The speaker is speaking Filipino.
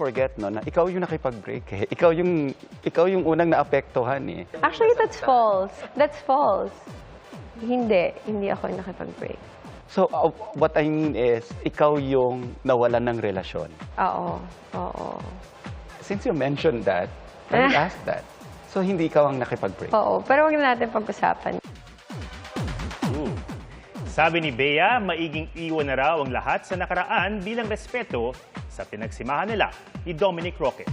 Forget no na ikaw yung nakipag-break eh. Ikaw yung unang naapektuhan eh. Actually, that's false. That's false. Hindi ako yung nakipag-break. So what I mean is ikaw yung nawalan ng relasyon. Oo. Since you mentioned that, I would ask that. So hindi ikaw ang nakipag-break. Oo, pero wag na natin pag-usapan. Sabi ni Bea, maiging iwan na raw ang lahat sa nakaraan bilang respeto sa pinagsimahan nila ni Dominic Roque.